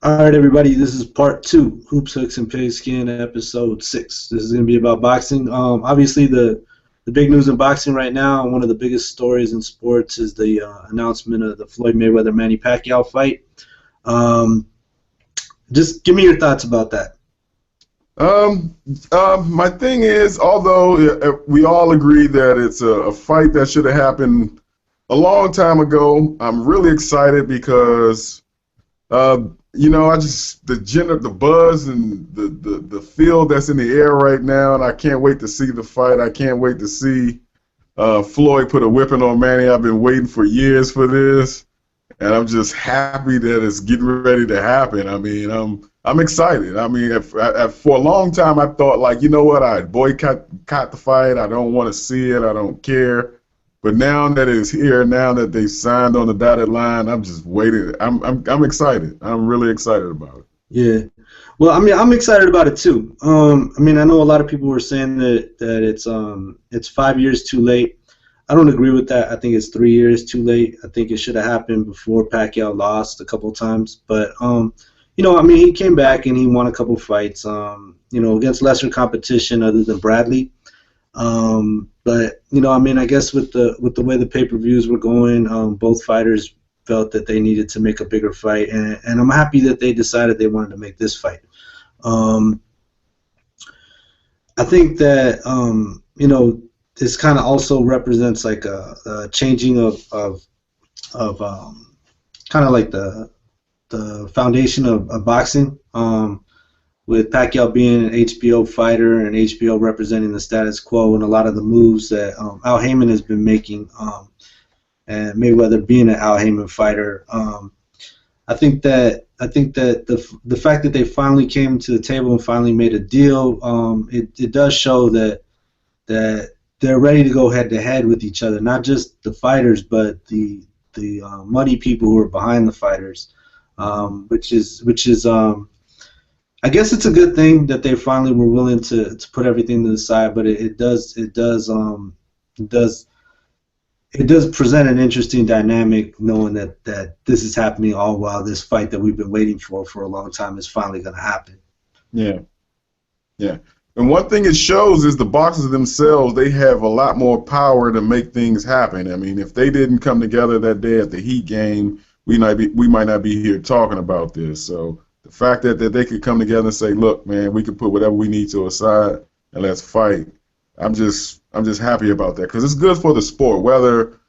All right, everybody. This is part two, Hoops, Hooks, and Pigskin, episode 6. This is going to be about boxing. Obviously, the big news in boxing right now, and one of the biggest stories in sports, is the announcement of the Floyd Mayweather-Manny Pacquiao fight. Just give me your thoughts about that. My thing is, although we all agree that it's a fight that should have happened a long time ago, I'm really excited because the buzz and the feel that's in the air right now, and I can't wait to see the fight. I can't wait to see Floyd put a whipping on Manny. I've been waiting for years for this, and I'm just happy that it's getting ready to happen. I mean, I'm excited. I mean, for a long time I thought, like, you know what, I boycott the fight. I don't want to see it. I don't care. But now that it's here, now that they signed on the dotted line, I'm just waiting. I'm excited. I'm really excited about it. Yeah. Well, I mean, I'm excited about it too. I mean, I know a lot of people were saying that it's 5 years too late. I don't agree with that. I think it's 3 years too late. I think it should have happened before Pacquiao lost a couple of times. But I mean, he came back and he won a couple fights. Against lesser competition other than Bradley. But I mean, I guess with the way the pay-per-views were going, both fighters felt that they needed to make a bigger fight, and I'm happy that they decided they wanted to make this fight. I think that this kind of also represents like a changing of kind of like the foundation of boxing. With Pacquiao being an HBO fighter and HBO representing the status quo and a lot of the moves that Al Heyman has been making, and Mayweather being an Al Heyman fighter, I think that the fact that they finally came to the table and finally made a deal, it does show that they're ready to go head to head with each other, not just the fighters, but the money people who are behind the fighters, which is. I guess it's a good thing that they finally were willing to put everything to the side, but it does present an interesting dynamic knowing that this is happening all while this fight that we've been waiting for a long time is finally going to happen. Yeah. And one thing it shows is the boxers themselves, they have a lot more power to make things happen. I mean, if they didn't come together that day at the Heat game, we might not be here talking about this. So the fact that they could come together and say, look, man, we can put whatever we need to aside and let's fight. I'm just happy about that because it's good for the sport. Whether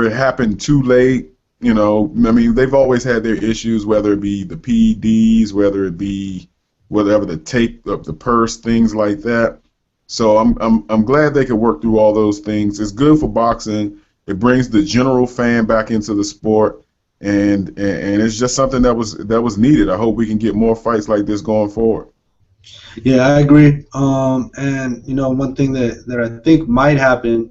it happened too late, I mean, they've always had their issues, whether it be the PEDs, whether it be whatever the tape of the purse, things like that. So I'm glad they could work through all those things. It's good for boxing. It brings the general fan back into the sport. And it's just something that was needed. I hope we can get more fights like this going forward. Yeah, I agree. And one thing that I think might happen,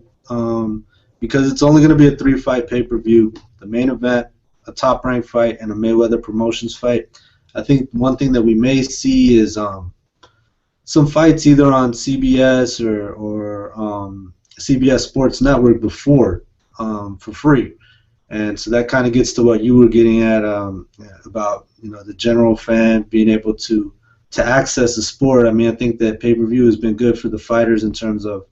because it's only going to be a 3-fight pay-per-view, the main event, a top-ranked fight, and a Mayweather Promotions fight. I think one thing that we may see is some fights either on CBS or CBS Sports Network before for free. And so that kind of gets to what you were getting at about the general fan being able to access the sport. I mean, I think that pay-per-view has been good for the fighters in terms of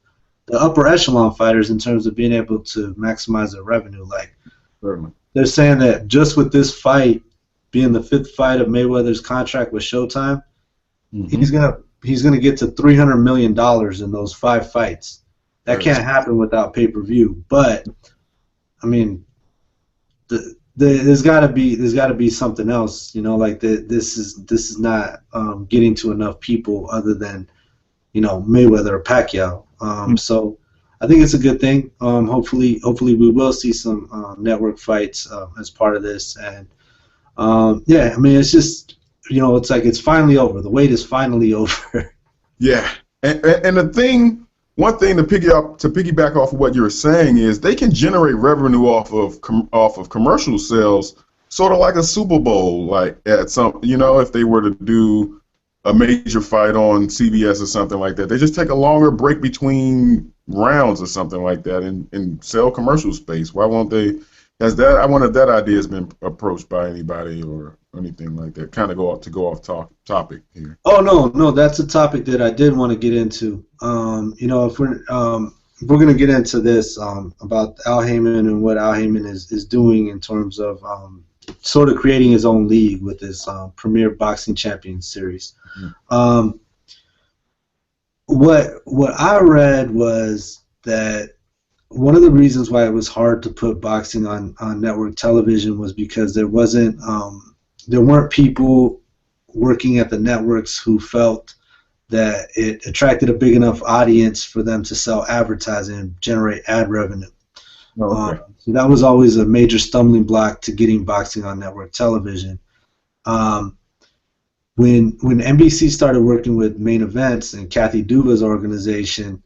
the upper echelon fighters in terms of being able to maximize their revenue. Like they're saying that just with this fight being the 5th fight of Mayweather's contract with Showtime, he's gonna get to $300 million in those 5 fights. That can't happen without pay-per-view. But I mean, there's got to be something else, like this is not getting to enough people other than Mayweather or Pacquiao. So I think it's a good thing. Hopefully we will see some network fights as part of this. And yeah, I mean, it's just it's like it's finally over. The wait is finally over. Yeah, and one thing to piggyback off of what you were saying is they can generate revenue off of commercial sales, sort of like a Super Bowl, like at some, if they were to do a major fight on CBS or something like that, they just take a longer break between rounds or something like that and sell commercial space. Why won't they? I wonder if that idea has been approached by anybody or or anything like that? Kind of go off topic here. Oh no, that's a topic that I did want to get into. If we're gonna get into this about Al Heyman and what Al Heyman is doing in terms of sort of creating his own league with this Premier Boxing Champions Series. Mm-hmm. What I read was that one of the reasons why it was hard to put boxing on network television was because there weren't people working at the networks who felt that it attracted a big enough audience for them to sell advertising and generate ad revenue. Okay. So that was always a major stumbling block to getting boxing on network television. When NBC started working with Main Events and Kathy Duva's organization,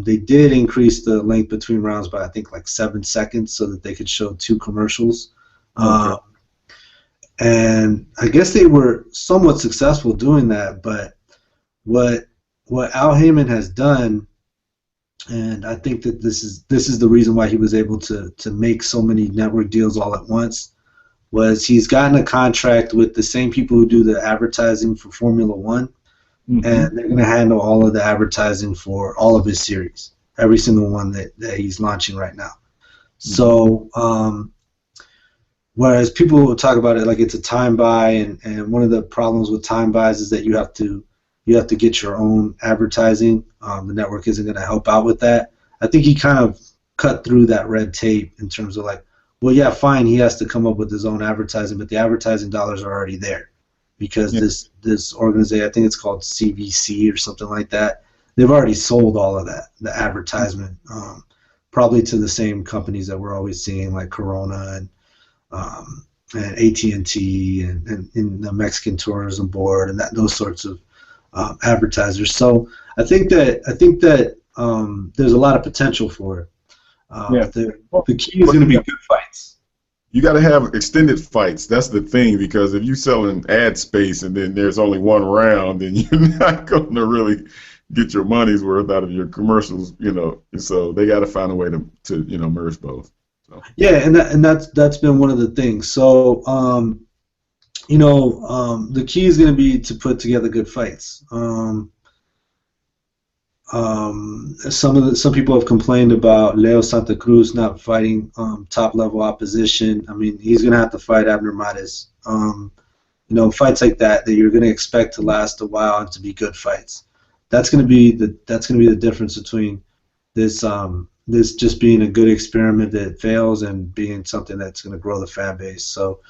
they did increase the length between rounds by I think like 7 seconds so that they could show 2 commercials. Okay. And I guess they were somewhat successful doing that, but what Al Heyman has done, and I think that this is the reason why he was able to make so many network deals all at once, was he's gotten a contract with the same people who do the advertising for Formula One, and they're going to handle all of the advertising for all of his series, every single one that he's launching right now. So whereas people will talk about it like it's a time buy, and one of the problems with time buys is that you have to get your own advertising. The network isn't going to help out with that. I think he kind of cut through that red tape in terms of like, well, yeah, fine, he has to come up with his own advertising, but the advertising dollars are already there because this organization, I think it's called CVC or something like that, they've already sold all of that, the advertisement, probably to the same companies that we're always seeing, like Corona and AT&T and the Mexican Tourism Board and those sorts of advertisers. So I think that there's a lot of potential for it. The key is going to be good fights. You got to have extended fights. That's the thing, because if you're selling ad space and then there's only one round, then you're not going to really get your money's worth out of your commercials, So they got to find a way to merge both. So. Yeah, and that's been one of the things. So the key is going to be to put together good fights. Some people have complained about Leo Santa Cruz not fighting top level opposition. I mean, he's going to have to fight Abner Mares. Fights like that you're going to expect to last a while and to be good fights. That's going to be the difference between this just being a good experiment that fails and being something that's going to grow the fan base. So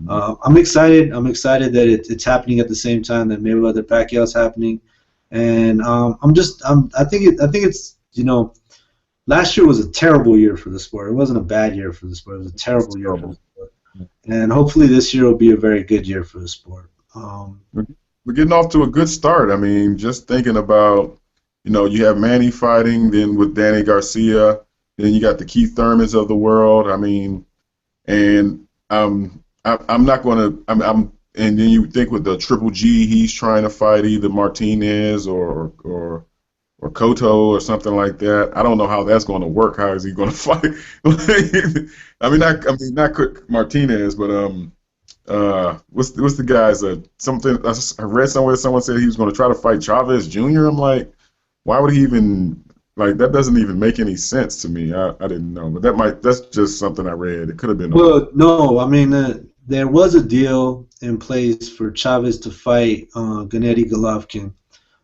I'm excited. I'm excited that it's happening at the same time that Mayweather Pacquiao is happening. And I think it's last year was a terrible year for the sport. It wasn't a bad year for the sport. It was a terrible year for the sport. And hopefully this year will be a very good year for the sport. We're getting off to a good start. I mean, just thinking about, you have Manny fighting, then with Danny Garcia, then you got the Keith Thurmans of the world. I mean, and I'm not going to. And then you think with the Triple G, he's trying to fight either Martinez or Cotto or something like that. I don't know how that's going to work. How is he going to fight? Not Martinez, but what's the guy's something? I read somewhere someone said he was going to try to fight Chavez Jr. I'm like, why would he even? Like, that doesn't even make any sense to me. I didn't know, but that's just something I read. It could have been. Well, no, I mean. There was a deal in place for Chavez to fight Gennady Golovkin.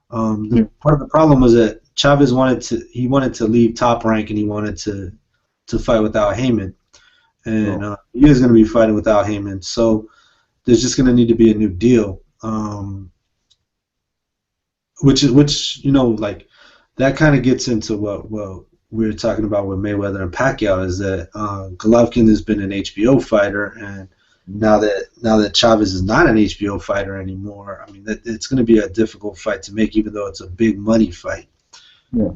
Part of the problem was that Chavez wanted to leave Top Rank and he wanted to fight with Al Heyman, and he is going to be fighting with Al Heyman. So there's just going to need to be a new deal, which like that kind of gets into what we were talking about with Mayweather and Pacquiao, is that Golovkin has been an HBO fighter, and now that Chavez is not an HBO fighter anymore, I mean, it's going to be a difficult fight to make, even though it's a big money fight. Yeah.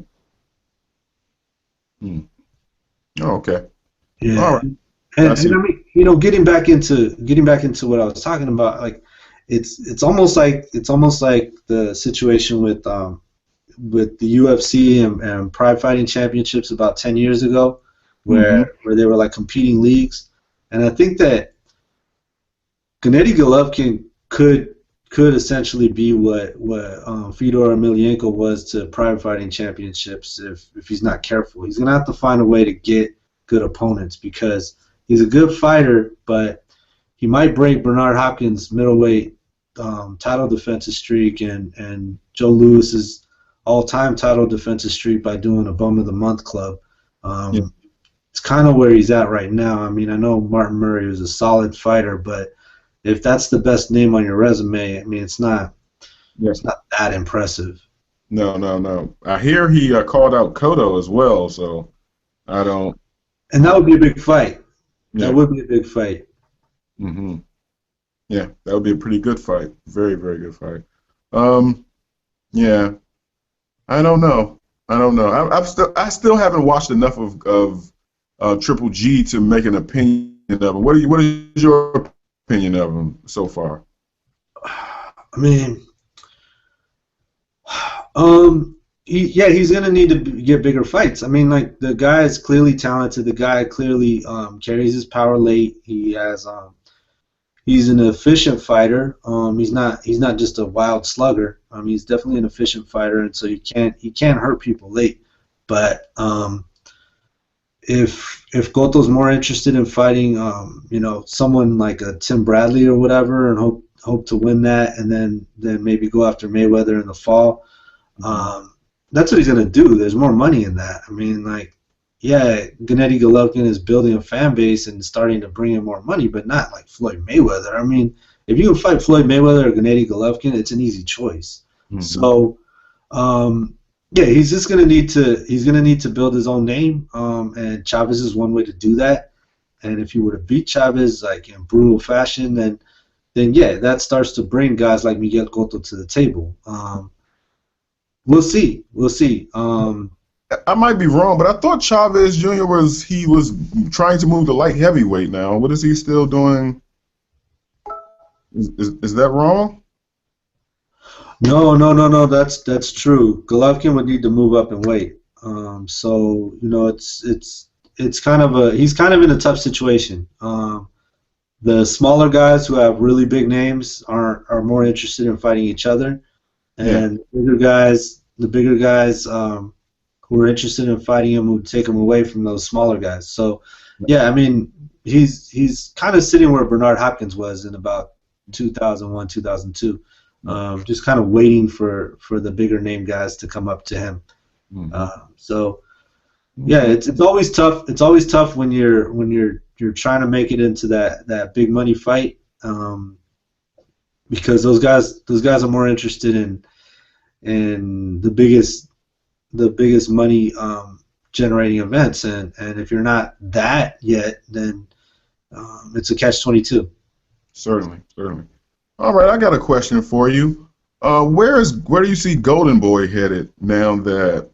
Oh, okay. Yeah. All right. And I mean, getting back into what I was talking about, like it's almost like the situation with the UFC and Pride Fighting Championships about 10 years ago, where they were like competing leagues, and I think that Gennady Golovkin could essentially be what Fedor Emelianenko was to private fighting championships if he's not careful. He's gonna have to find a way to get good opponents because he's a good fighter, but he might break Bernard Hopkins' middleweight title defensive streak and Joe Louis's all-time title defensive streak by doing a Bum of the Month club. Yeah. It's kind of where he's at right now. I mean, I know Martin Murray was a solid fighter, but if that's the best name on your resume, I mean, it's not that impressive. No. I hear he called out Cotto as well, so I don't. And that would be a big fight. Yeah. That would be a big fight. Mm-hmm. Yeah, that would be a pretty good fight. Very, very good fight. Yeah, I don't know. I still haven't watched enough of Triple G to make an opinion of him. What is your opinion of him so far? I mean, he's gonna need to get bigger fights. I mean, like the guy is clearly talented. The guy clearly carries his power late. He has he's an efficient fighter. He's not just a wild slugger. He's definitely an efficient fighter, and so he can't hurt people late. But if Cotto's more interested in fighting, someone like a Tim Bradley or whatever, and hope to win that, and then maybe go after Mayweather in the fall, that's what he's gonna do. There's more money in that. I mean, like, yeah, Gennady Golovkin is building a fan base and starting to bring in more money, but not like Floyd Mayweather. I mean, if you can fight Floyd Mayweather or Gennady Golovkin, it's an easy choice. Mm-hmm. So, yeah, he's just gonna need to build his own name, and Chavez is one way to do that. And if you were to beat Chavez like in brutal fashion, then yeah, that starts to bring guys like Miguel Cotto to the table. We'll see. I might be wrong, but I thought Chavez Jr. was trying to move to light heavyweight now. What is he still doing? Is that wrong? No. That's true. Golovkin would need to move up in weight. So it's kind of he's kind of in a tough situation. The smaller guys who have really big names are more interested in fighting each other, and the bigger guys who are interested in fighting him would take him away from those smaller guys. So yeah, I mean he's kind of sitting where Bernard Hopkins was in about 2001, 2002. Just kind of waiting for the bigger name guys to come up to him. So yeah, it's always tough. It's always tough when you're trying to make it into that big money fight, because those guys are more interested in the biggest money generating events, and if you're not that yet, then it's a catch-22. Certainly. All right, I got a question for you. Where do you see Golden Boy headed now that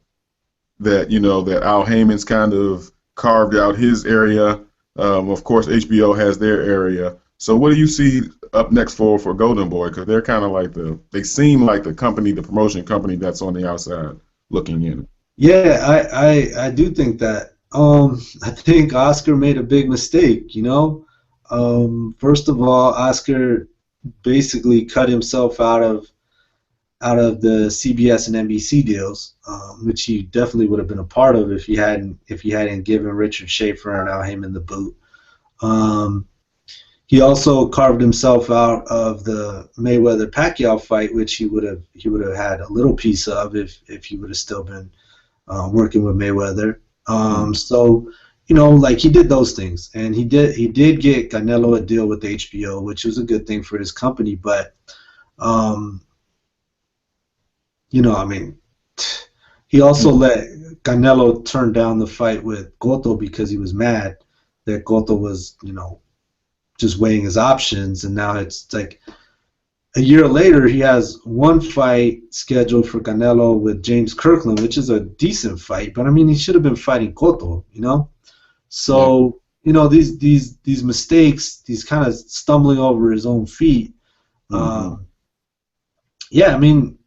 Al Heyman's kind of carved out his area? Of course, HBO has their area. So what do you see up next for Golden Boy? Because they're kind of they seem like the promotion company that's on the outside looking in. Yeah, I do think that. I think Oscar made a big mistake. First of all, Oscar basically cut himself out of the CBS and NBC deals, which he definitely would have been a part of if he hadn't given Richard Schaefer and Al Heyman the boot. He also carved himself out of the Mayweather-Pacquiao fight, which he would have had a little piece of if he would have still been working with Mayweather. So he did those things, and he did get Canelo a deal with HBO, which was a good thing for his company. But he also let Canelo turn down the fight with Cotto because he was mad that Cotto was just weighing his options, and now it's like a year later he has one fight scheduled for Canelo with James Kirkland, which is a decent fight, but I mean he should have been fighting Cotto, So these mistakes, these kind of stumbling over his own feet. Yeah, I mean,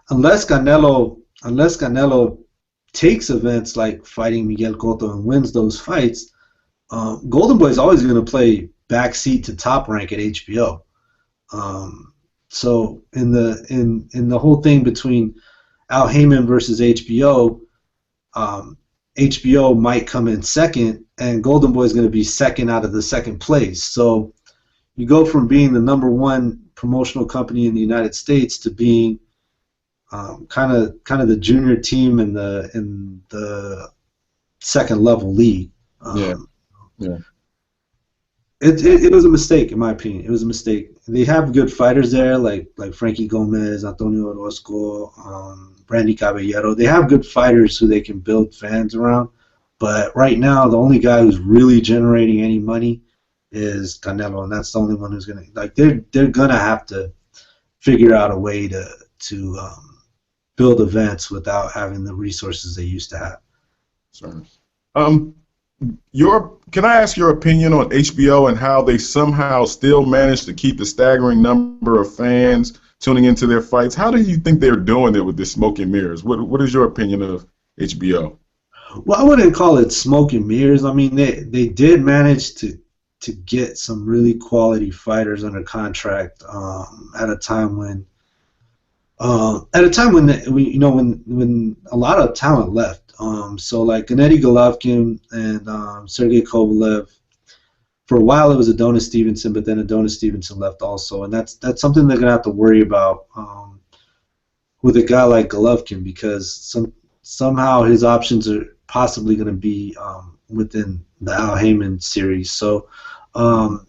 unless Canelo takes events like fighting Miguel Cotto and wins those fights, Golden Boy is always going to play backseat to Top Rank at HBO. So in the whole thing between Al Heyman versus HBO, HBO might come in second, and Golden Boy is going to be second out of the second place. So you go from being the number one promotional company in the United States to being kind of the junior team in the second level league. Yeah. Yeah. It was a mistake, in my opinion. It was a mistake. They have good fighters there, like Frankie Gomez, Antonio Orozco, Brandy Caballero. They have good fighters who they can build fans around. But right now, the only guy who's really generating any money is Canelo, and that's the only one who's gonna they're gonna have to figure out a way to build events without having the resources they used to have. Sorry. Can I ask your opinion on HBO and how they somehow still manage to keep the staggering number of fans tuning into their fights? How do you think they're doing it with this smoke and mirrors? What is your opinion of HBO? Well, I wouldn't call it smoke and mirrors. I mean, they did manage to get some really quality fighters under contract at a time when when a lot of talent left. So like Gennady Golovkin and Sergey Kovalev. For a while it was Adonis Stevenson, but then Adonis Stevenson left also, and that's something they're gonna have to worry about with a guy like Golovkin, because somehow his options are possibly going to be within the Al Heyman series. So I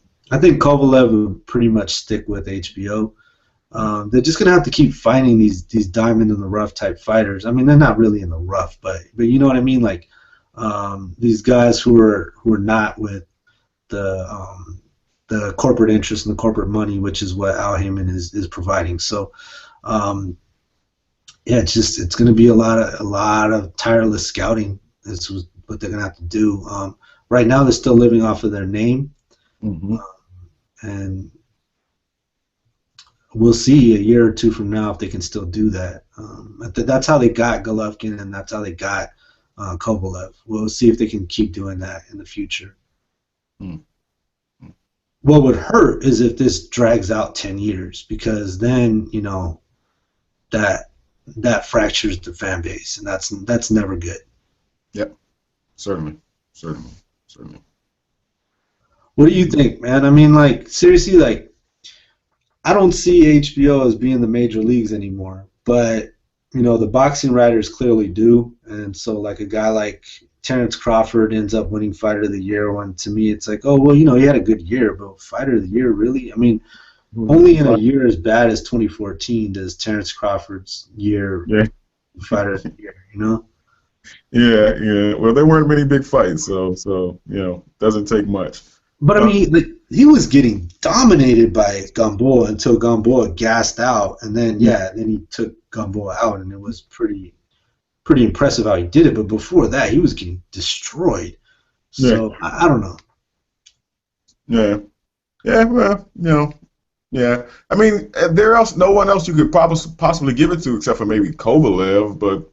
think Kovalev will pretty much stick with HBO. They're just going to have to keep finding these diamond in the rough type fighters. I mean, they're not really in the rough, but you know what I mean, like these guys who are not with the corporate interest and the corporate money, which is what Al Heyman is providing. So yeah, it's going to be a lot of tireless scouting. This is what they're going to have to do. Right now, they're still living off of their name, and we'll see a year or two from now if they can still do that. That's how they got Golovkin, and that's how they got Kovalev. We'll see if they can keep doing that in the future. What would hurt is if this drags out 10 years, because then that fractures the fan base, and that's never good. Yep, certainly. What do you think, man? I mean, like, seriously, like, I don't see HBO as being the major leagues anymore, but the boxing writers clearly do, and so like a guy like Terrence Crawford ends up winning Fighter of the Year, when to me it's like, oh well, he had a good year, but Fighter of the Year, really? I mean, only in a year as bad as 2014 does Terrence Crawford's year Fighter of the Year, Yeah. Well, there weren't many big fights, so doesn't take much. But I mean, he was getting dominated by Gamboa until Gamboa gassed out, and then he took Gamboa out, and it was pretty impressive how he did it. But before that, he was getting destroyed. So I don't know. Yeah. Well, yeah. I mean, no one else you could possibly give it to except for maybe Kovalev, but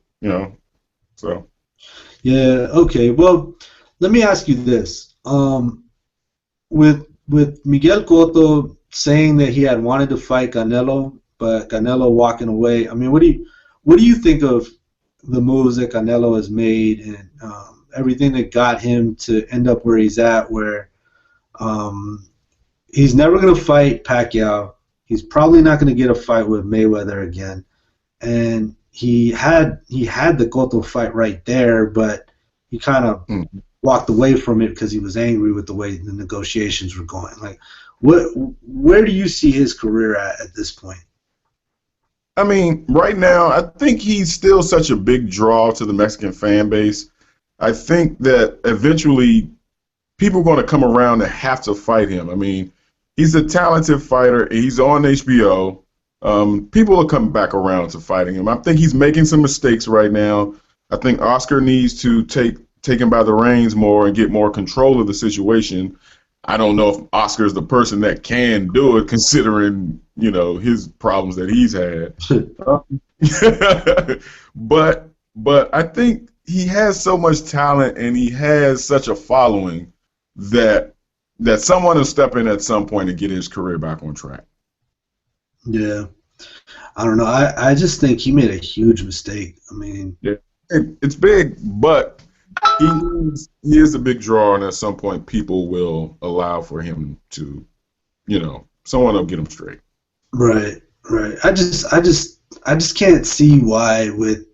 so. Yeah. Okay. Well, let me ask you this. With Miguel Cotto saying that he had wanted to fight Canelo, but Canelo walking away. I mean, what do you think of the moves that Canelo has made, and everything that got him to end up where he's at, where he's never going to fight Pacquiao. He's probably not going to get a fight with Mayweather again. And he had the Cotto fight right there, but he kind of walked away from it because he was angry with the way the negotiations were going. Like, where do you see his career at this point? I mean, right now, I think he's still such a big draw to the Mexican fan base. I think that eventually people are going to come around and have to fight him. I mean, he's a talented fighter. He's on HBO. People will come back around to fighting him. I think he's making some mistakes right now. I think Oscar needs to take him by the reins more and get more control of the situation. I don't know if Oscar's the person that can do it, considering his problems that he's had. But I think he has so much talent and he has such a following that that someone will step in at some point and get his career back on track. Yeah. I don't know. I just think he made a huge mistake. I mean, yeah, it's big, but he is a big draw, and at some point, people will allow for him to, someone will get him straight. right, right. I just can't see why with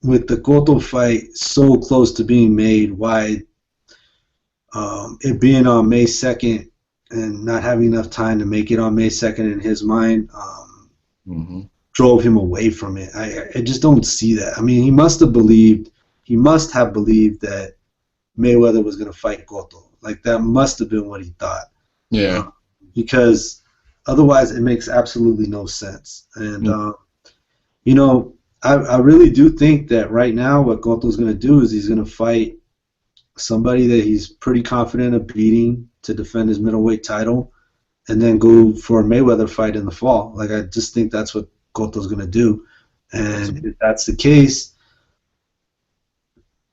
the Cotto fight so close to being made, why it being on May 2nd and not having enough time to make it on May 2nd in his mind. Drove him away from it. I just don't see that. I mean, he must have believed that Mayweather was going to fight Cotto. Like, that must have been what he thought. Yeah. Because otherwise it makes absolutely no sense. And, I really do think that right now what Cotto's going to do is he's going to fight somebody that he's pretty confident of beating to defend his middleweight title, and then go for a Mayweather fight in the fall. Like, I just think that's what Cotto's going to do. And if that's the case,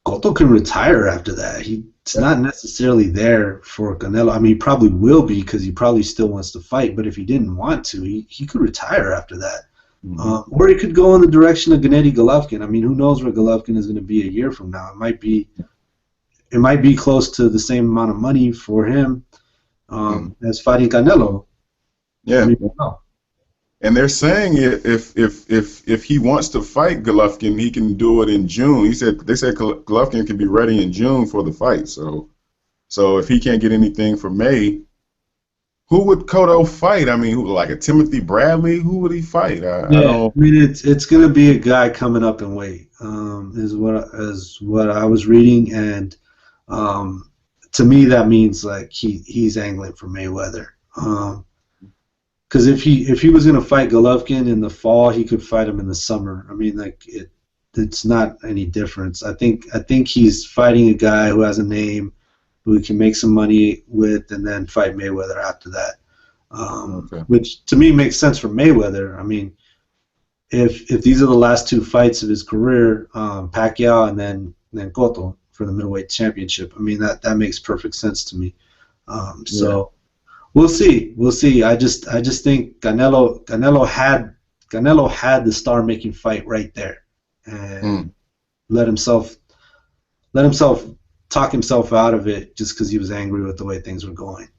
Cotto can retire after that. He's not necessarily there for Canelo. I mean, he probably will be because he probably still wants to fight, but if he didn't want to, he could retire after that. Or he could go in the direction of Gennady Golovkin. I mean, who knows where Golovkin is going to be a year from now. It might be close to the same amount of money for him as fighting Canelo. Yeah. I mean, wow. And they're saying if he wants to fight Golovkin, he can do it in June. They said Golovkin can be ready in June for the fight. So if he can't get anything for May, who would Cotto fight? I mean, like a Timothy Bradley? Who would he fight? I mean, it's going to be a guy coming up in weight. Is what I was reading, and to me that means like he's angling for Mayweather. Because if he was going to fight Golovkin in the fall, he could fight him in the summer. I mean, like it's not any difference. I think he's fighting a guy who has a name, who he can make some money with, and then fight Mayweather after that. Which to me makes sense for Mayweather. I mean, if these are the last two fights of his career, Pacquiao and then Cotto for the middleweight championship, I mean that makes perfect sense to me. So. We'll see. I just think Canelo had the star-making fight right there, and let himself talk himself out of it just because he was angry with the way things were going.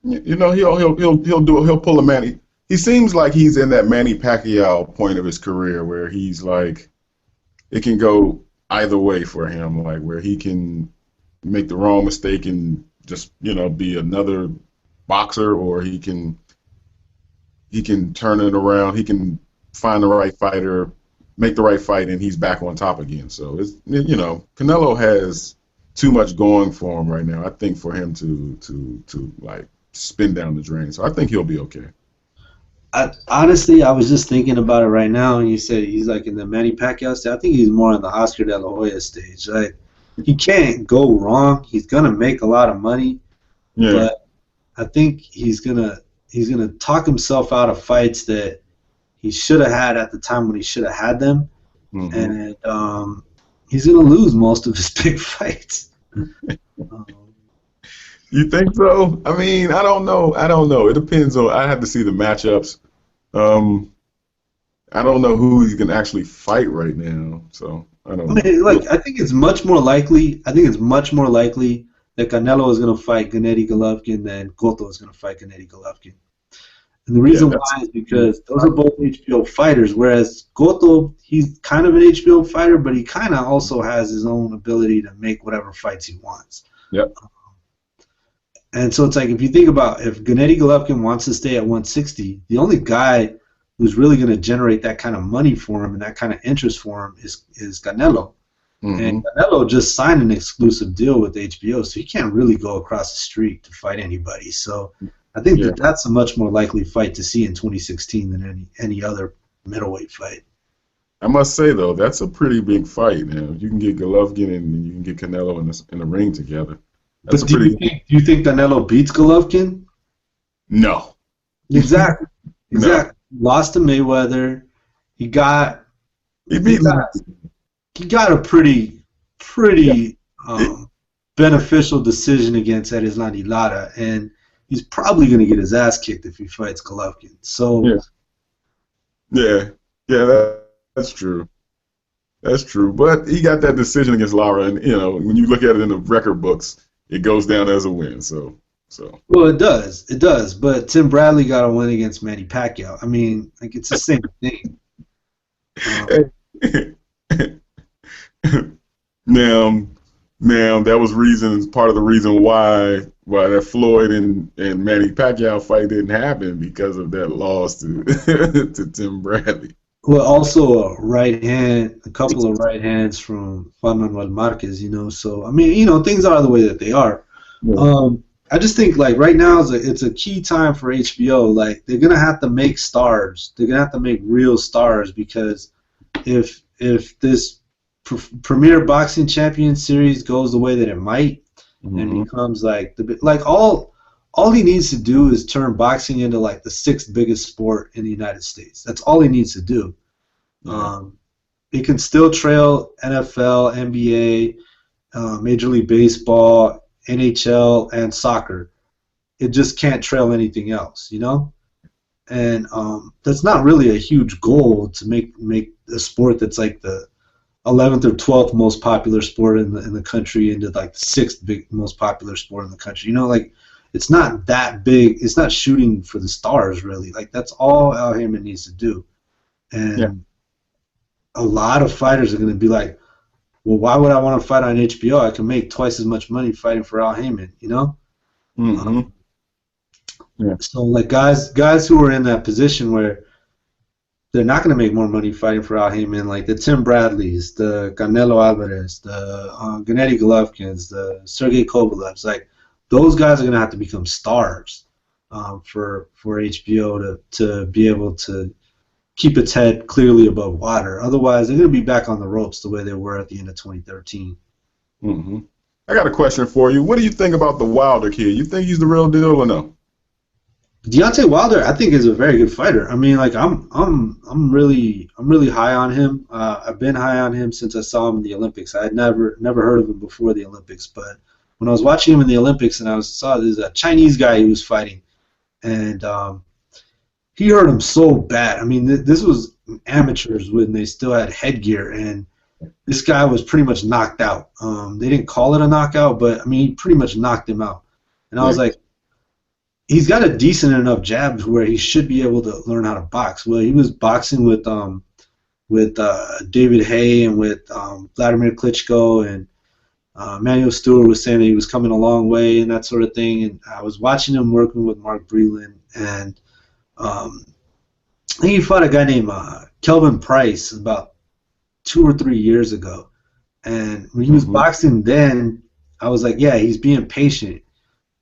He'll pull a Manny. He seems like he's in that Manny Pacquiao point of his career where he's like, it can go either way for him, like where he can make the wrong mistake and just be another boxer, or he can turn it around. He can find the right fighter, make the right fight, and he's back on top again. So it's Canelo has too much going for him right now. I think for him to like spin down the drain. So I think he'll be okay. Honestly, I was just thinking about it right now, and you said he's like in the Manny Pacquiao stage. I think he's more on the Oscar De La Hoya stage. Like, he can't go wrong. He's gonna make a lot of money, but I think he's gonna talk himself out of fights that he should have had at the time when he should have had them, and he's gonna lose most of his big fights. You think so? I mean, I don't know. It depends on. I have to see the matchups. I don't know who he can actually fight right now, so I don't know. I mean, I think it's much more likely. That Canelo is going to fight Gennady Golovkin than Cotto is going to fight Gennady Golovkin. And the reason why is because those are both HBO fighters, whereas Cotto, he's kind of an HBO fighter, but he kind of also has his own ability to make whatever fights he wants. Yep. And so it's like, if you think about if Gennady Golovkin wants to stay at 160, the only guy who's really going to generate that kind of money for him and that kind of interest for him is Canelo. And Canelo just signed an exclusive deal with HBO, so he can't really go across the street to fight anybody. So I think that's a much more likely fight to see in 2016 than any other middleweight fight. I must say, though, that's a pretty big fight. Now, you can get Golovkin and you can get Canelo in the ring together. That's do you think Canelo beats Golovkin? No. Exactly. No. Lost to Mayweather. He got a pretty beneficial decision against Erislandy Lara, and he's probably going to get his ass kicked if he fights Golovkin. So, yeah, that's true. That's true. But he got that decision against Lara, and when you look at it in the record books, it goes down as a win. So. Well, it does. But Tim Bradley got a win against Manny Pacquiao. I mean, like it's the same thing. Now that was part of the reason why that Floyd and Manny Pacquiao fight didn't happen, because of that loss to to Tim Bradley. Well, also a couple of right hands from Juan Manuel Marquez. So I mean, things are the way that they are. Yeah. I just think like right now it's a key time for HBO. Like they're gonna have to make stars. They're gonna have to make real stars, because if this Premier Boxing Champion Series goes the way that it might, and becomes like all he needs to do is turn boxing into like the 6th biggest sport in the United States. That's all he needs to do. It can still trail NFL, NBA, Major League Baseball, NHL, and soccer. It just can't trail anything else, And that's not really a huge goal to make a sport that's like the 11th or 12th most popular sport in the country into like the 6th most popular sport in the country. Like it's not that big. It's not shooting for the stars really. Like that's all Al Haymon needs to do. And a lot of fighters are going to be like, well, why would I want to fight on HBO? I can make twice as much money fighting for Al Haymon, So like guys who are in that position where they're not going to make more money fighting for Al Haymon, like the Tim Bradleys, the Canelo Alvarez, the Gennady Golovkins, the Sergey Kovalevs, like those guys are going to have to become stars for HBO to be able to keep its head clearly above water. Otherwise, they're going to be back on the ropes the way they were at the end of 2013. I got a question for you. What do you think about the Wilder kid? You think he's the real deal or no? Deontay Wilder, I think, is a very good fighter. I mean, like I'm really high on him. I've been high on him since I saw him in the Olympics. I had never heard of him before the Olympics, but when I was watching him in the Olympics and I saw there's a Chinese guy he was fighting, and he hurt him so bad. I mean, this was amateurs when they still had headgear, and this guy was pretty much knocked out. They didn't call it a knockout, but I mean, he pretty much knocked him out. And I was like, he's got a decent enough jab where he should be able to learn how to box. Well, he was boxing with David Haye and with Vladimir Klitschko, and Manuel Stewart was saying that he was coming a long way and that sort of thing. And I was watching him working with Mark Breland, and I think he fought a guy named Kelvin Price about 2 or 3 years ago. And when he was boxing then, I was like, yeah, he's being patient.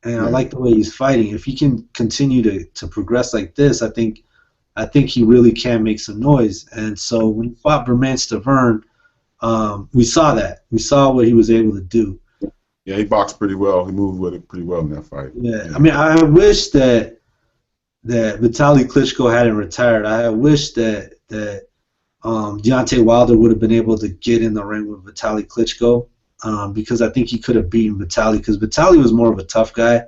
And I like the way he's fighting. If he can continue to progress like this, I think he really can make some noise. And so when he fought Bermane Stiverne, we saw that. We saw what he was able to do. Yeah, he boxed pretty well. He moved with it pretty well in that fight. Yeah. I mean, I wish that Vitaly Klitschko hadn't retired. I wish that Deontay Wilder would have been able to get in the ring with Vitaly Klitschko. Because I think he could have beaten Vitaly, because Vitaly was more of a tough guy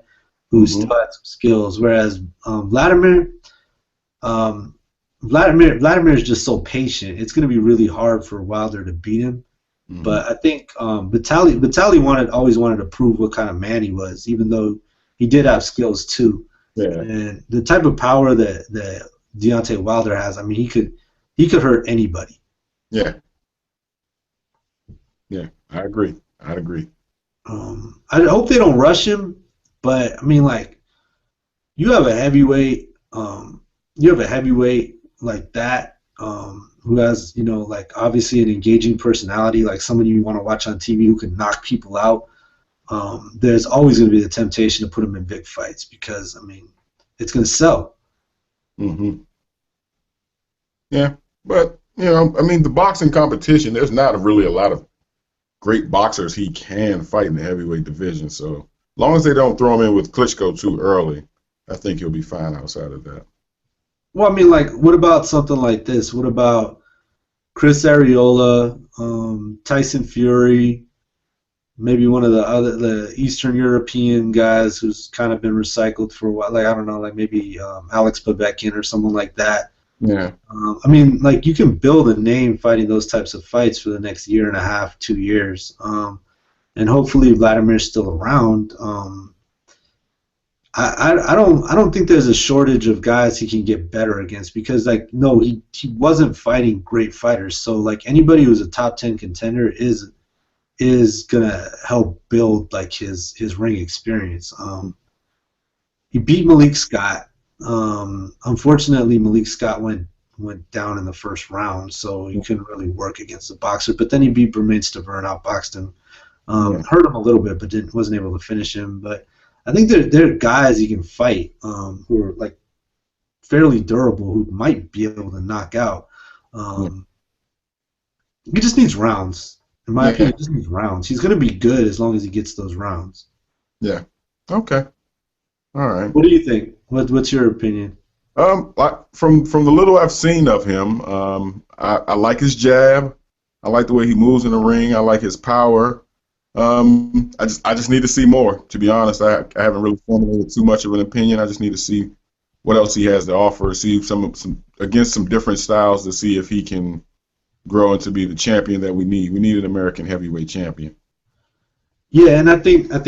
who still had some skills, whereas Vladimir is just so patient. It's going to be really hard for Wilder to beat him. But I think Vitaly always wanted to prove what kind of man he was, even though he did have skills too. Yeah. And the type of power that Deontay Wilder has, I mean, he could hurt anybody. Yeah. Yeah, I agree. I'd agree. I hope they don't rush him, but I mean, like, you have a heavyweight like that, who has, like, obviously an engaging personality, like somebody you want to watch on TV who can knock people out. There's always going to be the temptation to put him in big fights because, I mean, it's going to sell. Yeah, but I mean, the boxing competition, there's not really a lot of great boxers he can fight in the heavyweight division. So as long as they don't throw him in with Klitschko too early, I think he'll be fine outside of that. Well, I mean, like, what about something like this? What about Chris Arreola, Tyson Fury, maybe one of the Eastern European guys who's kind of been recycled for a while. Like I don't know, like maybe Alex Povetkin or someone like that. Yeah. I mean, like you can build a name fighting those types of fights for the next year and a half, 2 years, and hopefully Vladimir's still around. I don't think there's a shortage of guys he can get better against because like no he wasn't fighting great fighters, so like anybody who's a top 10 contender is gonna help build like his ring experience. He beat Malik Scott. Unfortunately, Malik Scott went down in the first round, so he couldn't really work against the boxer. But then he beat Bermane Stiverne, outboxed him, hurt him a little bit, but wasn't able to finish him. But I think there are guys he can fight who are like fairly durable, who might be able to knock out. He just needs rounds. In my opinion, he just needs rounds. He's going to be good as long as he gets those rounds. Yeah. Okay. All right. What do you think? What's your opinion? From the little I've seen of him, I like his jab. I like the way he moves in the ring. I like his power. I just need to see more. To be honest, I haven't really formulated too much of an opinion. I just need to see what else he has to offer. See some against some different styles to see if he can grow into be the champion that we need. We need an American heavyweight champion. Yeah, and I think that's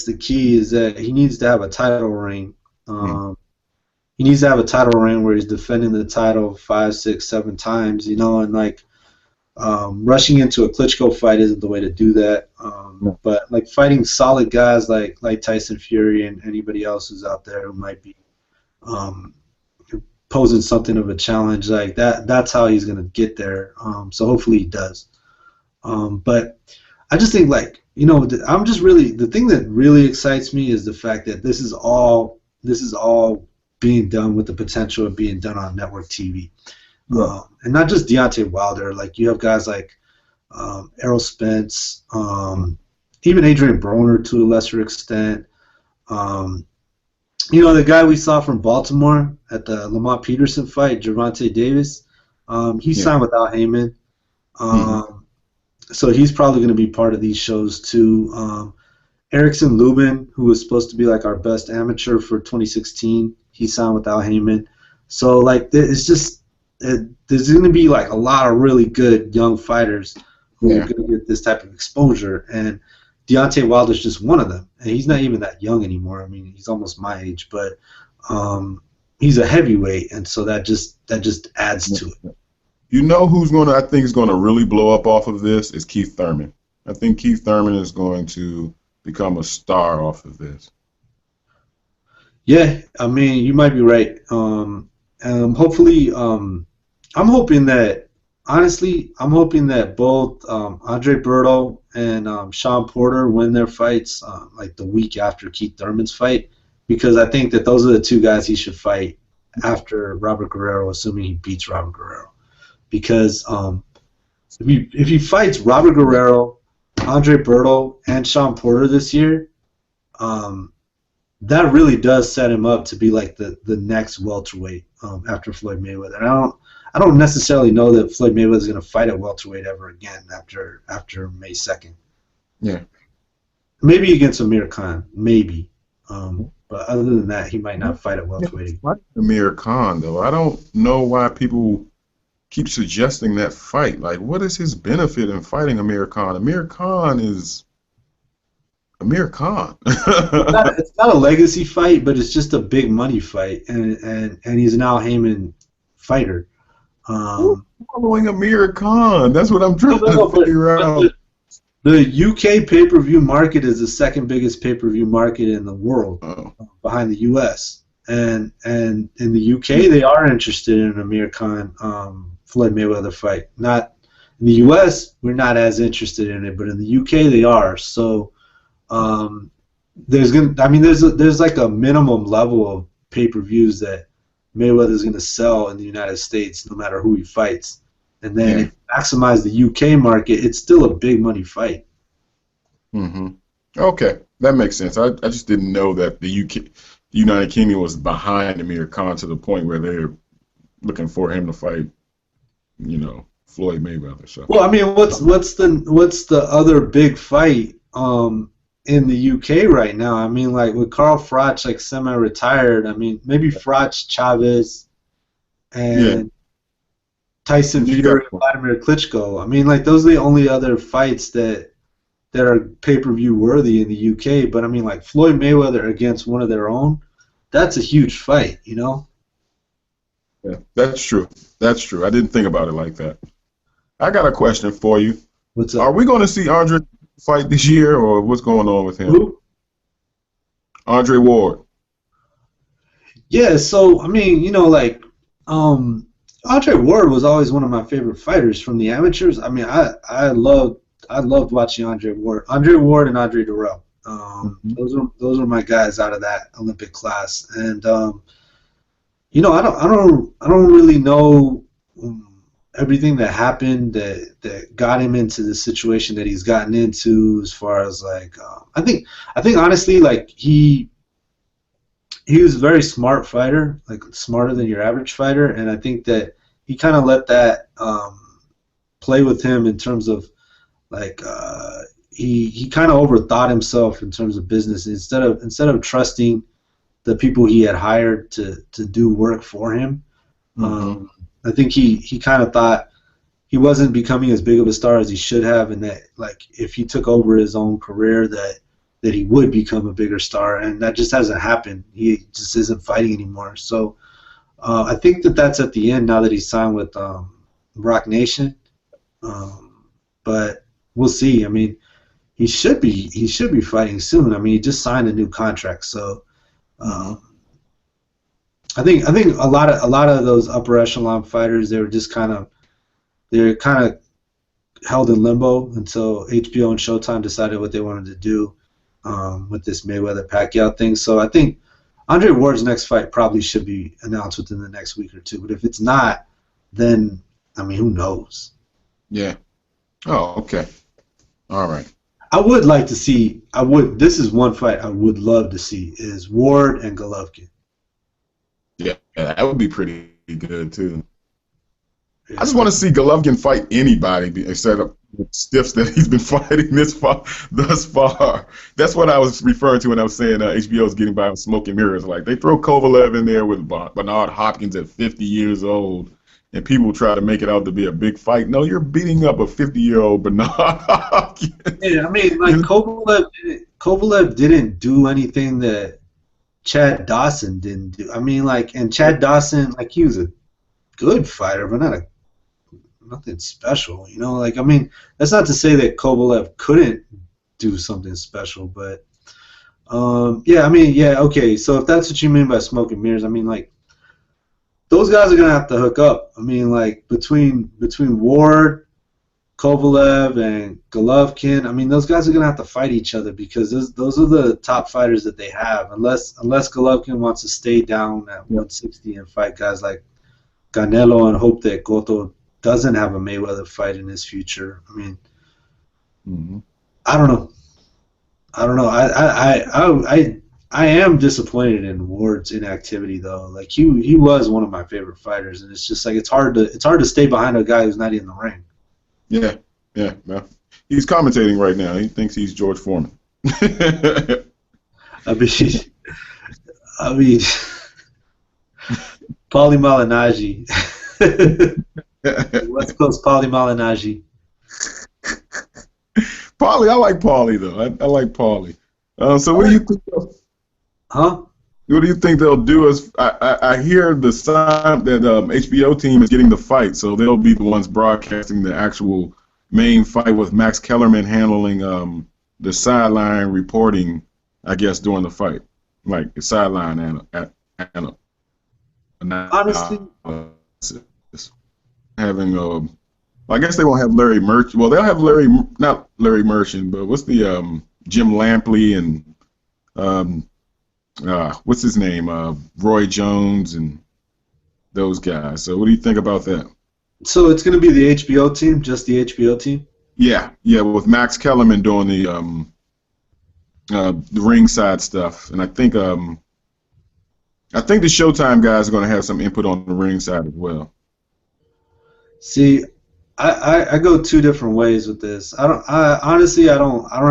the key is that he needs to have a title reign. He needs to have a title reign where he's defending the title 5, 6, 7 times, you know, and like rushing into a Klitschko fight isn't the way to do that. But like fighting solid guys like Tyson Fury and anybody else who's out there who might be posing something of a challenge like that's how he's gonna get there. So hopefully he does. But I just think like, you know, I'm just really, the thing that really excites me is the fact that this is all being done with the potential of being done on network TV. And not just Deontay Wilder, like you have guys like Errol Spence, even Adrian Broner to a lesser extent. You know, the guy we saw from Baltimore at the Lamont Peterson fight, Gervonta Davis, he signed with Al Heyman. So he's probably going to be part of these shows too. Erickson Lubin, who was supposed to be like our best amateur for 2016, he signed with Al Heyman. So like it's just there's going to be like a lot of really good young fighters who are going to get this type of exposure, and Deontay Wilder's just one of them. And he's not even that young anymore. I mean, he's almost my age, but he's a heavyweight, and so that just adds to it. You know who's I think is gonna really blow up off of this is Keith Thurman. I think Keith Thurman is going to become a star off of this. Yeah, I mean, you might be right. Hopefully, I'm hoping that, honestly, I'm hoping that both Andre Berto and Sean Porter win their fights like the week after Keith Thurman's fight, because I think that those are the two guys he should fight after Robert Guerrero, assuming he beats Robert Guerrero. Because if he fights Robert Guerrero, Andre Berto, and Sean Porter this year, that really does set him up to be like the next welterweight after Floyd Mayweather. And I don't necessarily know that Floyd Mayweather is going to fight at welterweight ever again after May 2nd. Yeah. Maybe against Amir Khan, maybe. But other than that, he might not fight at welterweight. Amir Khan, though, I don't know why people keep suggesting that fight. Like, what is his benefit in fighting Amir Khan? Amir Khan is Amir Khan. It's not a legacy fight, but it's just a big money fight, and he's an Al Heyman fighter. Following Amir Khan, that's what I'm trying to figure out. The UK pay-per-view market is the second biggest pay-per-view market in the world, behind the US. And in the UK, they are interested in an Amir Khan Floyd Mayweather fight. Not in the US, we're not as interested in it, but in the UK, they are. So there's like a minimum level of pay-per-views that Mayweather's going to sell in the United States, no matter who he fights. And then if you maximize the UK market, it's still a big money fight. Okay, that makes sense. I just didn't know that the United Kingdom was behind Amir Khan to the point where they're looking for him to fight, Floyd Mayweather. So. Well, I mean, what's the other big fight in the UK right now? I mean, like with Carl Froch like semi-retired. I mean, maybe Froch, Chavez, Yeah, and Tyson you got Fury, Vladimir Klitschko. I mean, like those are the only other fights that are pay-per-view worthy in the UK. But I mean, like Floyd Mayweather against one of their own, that's a huge fight, you know? yeah, that's true. That's true. I didn't think about it like that. I got a question for you. What's Are up? we going to see Andre fight this year, or what's going on with him? Who? Andre Ward. Yeah, so I mean, you know, like Andre Ward was always one of my favorite fighters from the amateurs. I mean, I loved watching Andre Ward and Andre Durrell. Mhm. Those are my guys out of that Olympic class. And you know, I don't really know everything that happened that got him into the situation that he's gotten into. As far as like, I think honestly, like he was a very smart fighter, like smarter than your average fighter, and I think that he kind of let that play with him in terms of like he kind of overthought himself in terms of business. Instead of trusting the people he had hired to do work for him, Mhm. I think he kind of thought he wasn't becoming as big of a star as he should have, and that like if he took over his own career, that he would become a bigger star, and that just hasn't happened. He just isn't fighting anymore. So I think that that's at the end now that he's signed with Rock Nation. Um, but we'll see. I mean, he should be fighting soon. I mean, he just signed a new contract, so Mhm. um, I think a lot of those upper echelon fighters they're kind of held in limbo until HBO and Showtime decided what they wanted to do with this Mayweather Pacquiao thing. So I think Andre Ward's next fight probably should be announced within the next week or two. But if it's not, then I mean, who knows? Yeah. Oh, okay. All right. I would like to see. I would. This is one fight I would love to see is Ward and Golovkin. Yeah, that would be pretty good too. I Yeah, just want to see Golovkin fight anybody instead of the stiffs that he's been fighting thus far. That's what I was referring to when I was saying HBO is getting by with smoke and mirrors. Like they throw Kovalev in there with Bernard Hopkins at 50 years old, and people try to make it out to be a big fight. No, you're beating up a 50-year-old Bernard Hopkins. yeah. I mean, like Kovalev didn't do anything that Chad Dawson didn't do. I mean, like, and Chad Dawson, like, he was a good fighter, but nothing special. You know, like, I mean, that's not to say that Kovalev couldn't do something special, but yeah, I mean, yeah, okay. So if that's what you mean by smoke and mirrors, I mean, like, those guys are gonna have to hook up. I mean, like, between Ward, Kovalev, and Golovkin, I mean, those guys are gonna have to fight each other because those are the top fighters that they have. Unless Golovkin wants to stay down at 160 and fight guys like Canelo and hope that Cotto doesn't have a Mayweather fight in his future. I mean, Mhm. I don't know. I don't know. I am disappointed in Ward's inactivity though. Like he was one of my favorite fighters, and it's just like it's hard to stay behind a guy who's not in the ring. Yeah, yeah. Well, he's commentating right now. He thinks he's George Foreman. I mean, I mean, Paulie Malignaggi, West Coast Paulie Malignaggi. Paulie, I like Paulie though. I like Paulie. So All what do you right. think? Huh? What do you think they'll do? Is I hear the sign that HBO team is getting the fight, so they'll be the ones broadcasting the actual main fight with Max Kellerman handling the sideline reporting, I guess, during the fight, like the sideline and Honestly, analysis. Having I guess they won't have Larry Merchant. Well, they'll have Larry, not Larry Merchant, but what's the Jim Lampley and um, what's his name? Roy Jones and those guys. So what do you think about that? so it's going to be the HBO team, just the HBO team. Yeah, yeah, with Max Kellerman doing the ringside stuff, and I think the Showtime guys are going to have some input on the ringside as well. See, I go two different ways with this. I don't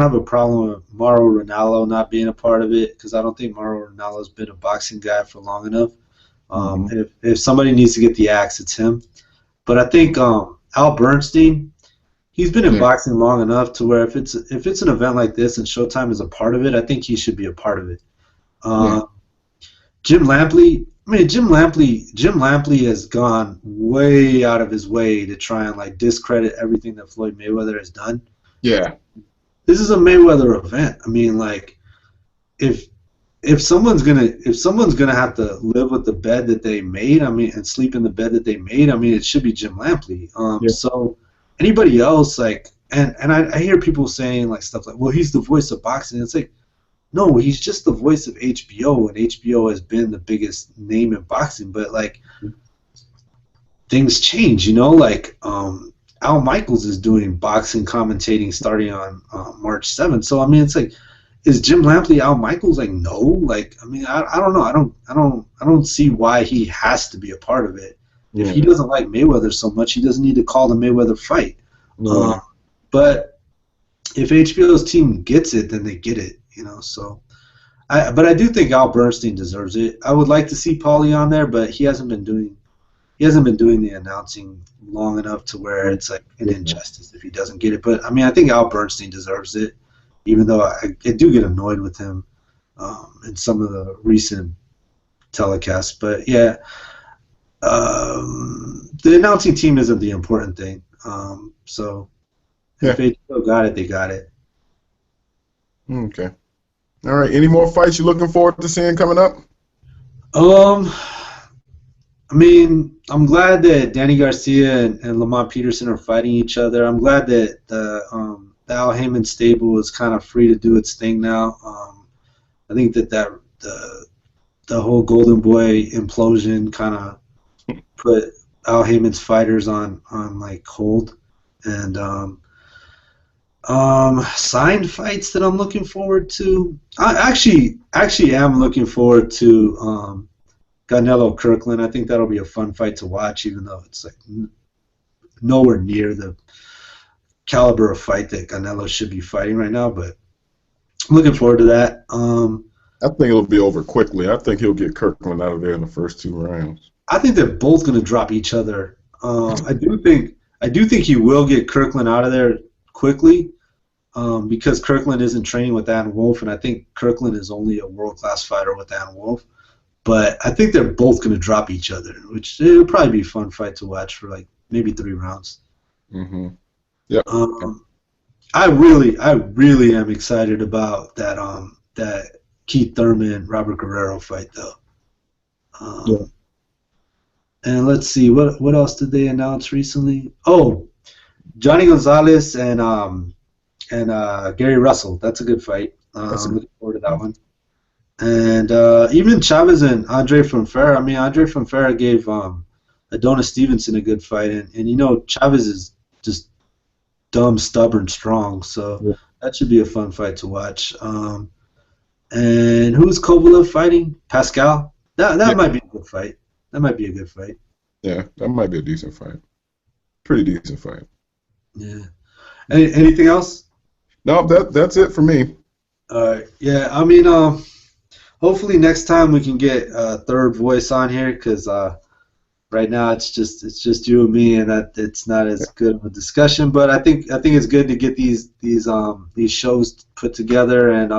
have a problem with Mauro Ranallo not being a part of it because I don't think Mauro Ranallo's been a boxing guy for long enough. Hmm. If somebody needs to get the axe, it's him. But I think Al Bernstein, he's been in Yeah, boxing long enough to where if it's an event like this and Showtime is a part of it, I think he should be a part of it. yeah, Uh, Jim Lampley, I mean Jim Lampley has gone way out of his way to try and like discredit everything that Floyd Mayweather has done. yeah, This is a Mayweather event. I mean, like if if someone's gonna have to live with the bed that they made, I mean, and sleep in the bed that they made, I mean, it should be Jim Lampley. yeah, So anybody else, like, and I hear people saying like stuff like, well, he's the voice of boxing. It's like, no, he's just the voice of HBO, and HBO has been the biggest name in boxing. But like things change, you know. Like Al Michaels is doing boxing commentating starting on March 7th. So I mean, it's like, is Jim Lampley Al Michaels? Like, no. Like, I mean, I don't know. I don't see why he has to be a part of it. If he yeah, doesn't like Mayweather so much, he doesn't need to call the Mayweather fight. Uh, yeah. but if HBO's team gets it, then they get it, you know. So, but I do think Al Bernstein deserves it. I would like to see Paulie on there, but he hasn't been doing the announcing long enough to where it's like an injustice if he doesn't get it. But I mean, I think Al Bernstein deserves it, even though I do get annoyed with him in some of the recent telecasts. But yeah, the announcing team isn't the important thing. So if Yeah. HBO got it, they got it. Okay. All right. Any more fights you're looking forward to seeing coming up? Um, I mean, I'm glad that Danny Garcia and Lamont Peterson are fighting each other. I'm glad that the Al Heyman stable is kind of free to do its thing now. I think that the whole Golden Boy implosion kind of put Al Heyman's fighters on like hold, and signed fights that I'm looking forward to. I actually am looking forward to Canelo Kirkland. I think that'll be a fun fight to watch, even though it's like nowhere near the caliber of fight that Canelo should be fighting right now. But I'm looking forward to that. I think it'll be over quickly. I think he'll get Kirkland out of there in the first 2 rounds. I think they're both going to drop each other. I do think he will get Kirkland out of there quickly because Kirkland isn't training with Ann Wolf, and I think Kirkland is only a world-class fighter with Ann Wolf. But I think they're both going to drop each other, which it'll probably be a fun fight to watch for like maybe 3 rounds. Mm-hmm. Yep. I really am excited about that Keith Thurman Robert Guerrero fight though. Yeah. And let's see what else did they announce recently? Oh, Johnny Gonzalez and Gary Russell. That's a good fight. That's I'm looking forward to that one. And even Chavez and Andre Fonfara. I mean, Andre Fonfara gave Adonis Stevenson a good fight, and you know Chavez is just dumb, stubborn, strong. So yeah. that should be a fun fight to watch. And who's Kovalev fighting? Pascal. That might be a good fight. That might be a good fight. Yeah, that might be a decent fight. Pretty decent fight. Yeah. Anything else? No, that's it for me. Yeah. I mean, hopefully next time we can get a third voice on here because right now it's just you and me, and that it's not as good of a discussion. But I think it's good to get these shows put together, and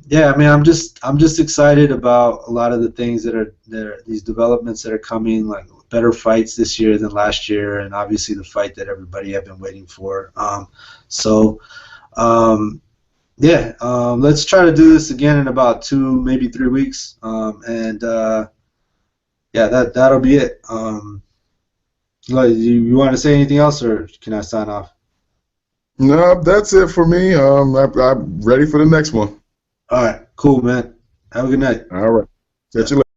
yeah, I mean, I'm just excited about a lot of the things that are there, these developments that are coming, like better fights this year than last year, and obviously the fight that everybody had been waiting for. Yeah, let's try to do this again in about 2, maybe 3 weeks, and yeah, that'll be it. You want to say anything else, or can I sign off? No, that's it for me. I'm ready for the next one. All right, cool, man. Have a good night. All right. Catch you later.